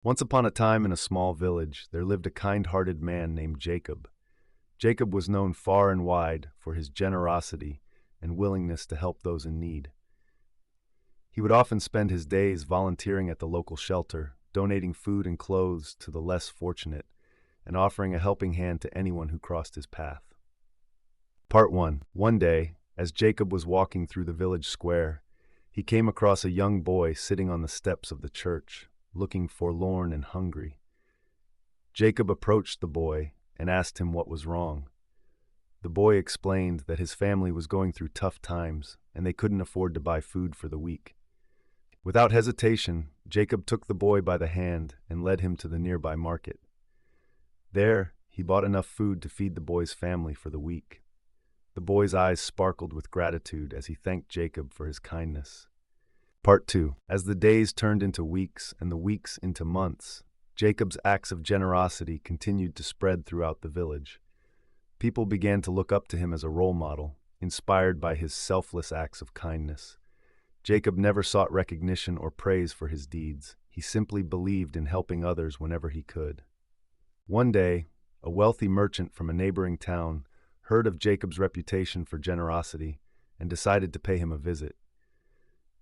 Once upon a time in a small village, there lived a kind-hearted man named Jacob. Jacob was known far and wide for his generosity and willingness to help those in need. He would often spend his days volunteering at the local shelter, donating food and clothes to the less fortunate, and offering a helping hand to anyone who crossed his path. Part 1. One day, as Jacob was walking through the village square, he came across a young boy sitting on the steps of the church, looking forlorn and hungry. Jacob approached the boy and asked him what was wrong. The boy explained that his family was going through tough times and they couldn't afford to buy food for the week. Without hesitation, Jacob took the boy by the hand and led him to the nearby market. There, he bought enough food to feed the boy's family for the week. The boy's eyes sparkled with gratitude as he thanked Jacob for his kindness. Part 2. As the days turned into weeks and the weeks into months, Jacob's acts of generosity continued to spread throughout the village. People began to look up to him as a role model, inspired by his selfless acts of kindness. Jacob never sought recognition or praise for his deeds. He simply believed in helping others whenever he could. One day, a wealthy merchant from a neighboring town heard of Jacob's reputation for generosity and decided to pay him a visit.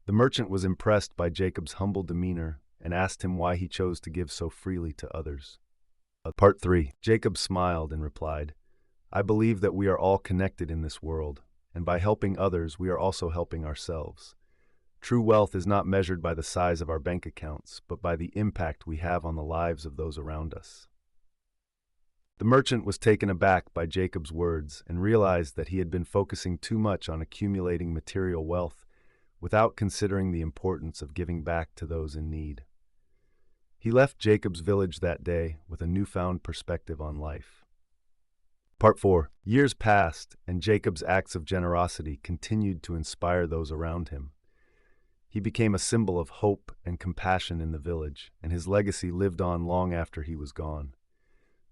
The merchant was impressed by Jacob's humble demeanor and asked him why he chose to give so freely to others. Part 3. Jacob smiled and replied, "I believe that we are all connected in this world, and by helping others we are also helping ourselves. True wealth is not measured by the size of our bank accounts, but by the impact we have on the lives of those around us." The merchant was taken aback by Jacob's words and realized that he had been focusing too much on accumulating material wealth without considering the importance of giving back to those in need. He left Jacob's village that day with a newfound perspective on life. Part 4. Years passed, and Jacob's acts of generosity continued to inspire those around him. He became a symbol of hope and compassion in the village, and his legacy lived on long after he was gone.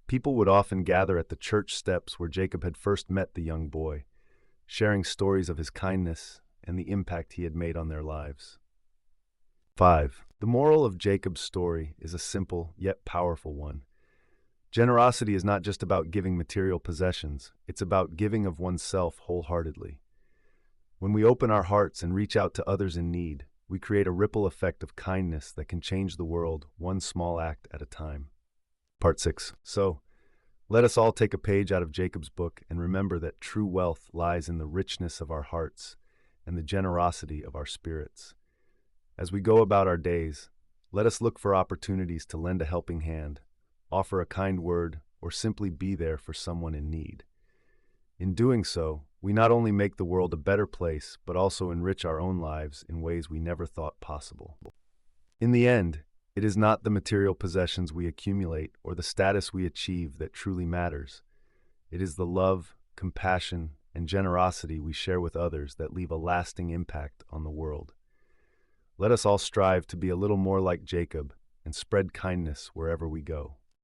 People would often gather at the church steps where Jacob had first met the young boy, sharing stories of his kindness and the impact he had made on their lives. 5. The moral of Jacob's story is a simple yet powerful one. Generosity is not just about giving material possessions, it's about giving of oneself wholeheartedly. When we open our hearts and reach out to others in need, we create a ripple effect of kindness that can change the world one small act at a time. Part 6. So, let us all take a page out of Jacob's book and remember that true wealth lies in the richness of our hearts and the generosity of our spirits. As we go about our days, let us look for opportunities to lend a helping hand, offer a kind word, or simply be there for someone in need. In doing so, we not only make the world a better place, but also enrich our own lives in ways we never thought possible. In the end, it is not the material possessions we accumulate or the status we achieve that truly matters. It is the love, compassion, and generosity we share with others that leave a lasting impact on the world. Let us all strive to be a little more like Jacob and spread kindness wherever we go.